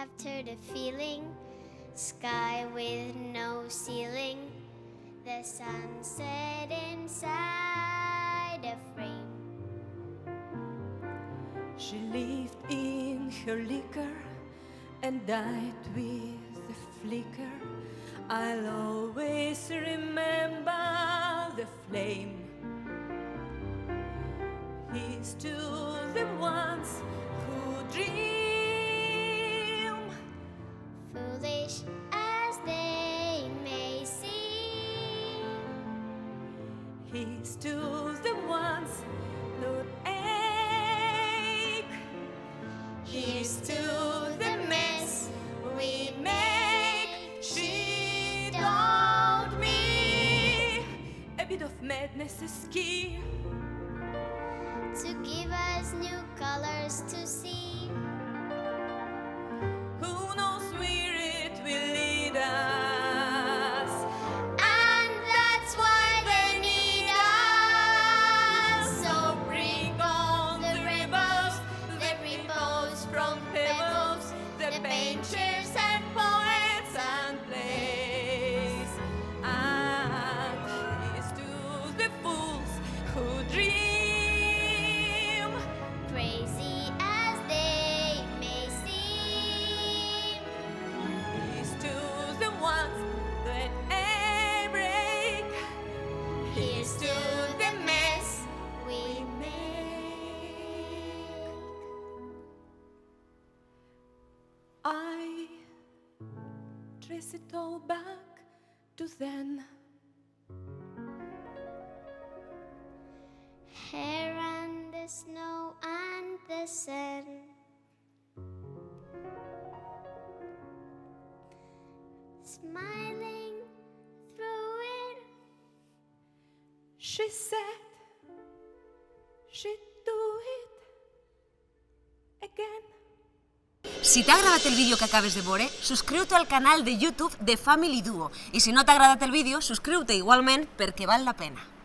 capture the feeling. Sky with no ceiling. The sunset inside a frame. She lived in her liquor and died with a flicker. I'll always remember the flame. Here's to the ones who dream, Foolish as they may seem. here's to the ones who ache. Here's to the mess we make. She taught me a bit of madness is key. To give us new colors to see. Who knows where it will lead us? And that's why they need us. So bring on the rebels, the repose from pebbles, the painters and poets and plays. And here's to the fools who dream. Crazy as they may seem. Here's to the ones that break. Here's to the mess We make. I trace it all back to then. hair and the snow and the sun. Smiling through it. She said she'd do it again. Si t'ha agradat el vídeo que acabes de veure, subscriu-te al canal de YouTube de Family Duo. I si no t'ha agradat el vídeo, subscriu-te igualment perquè val la pena.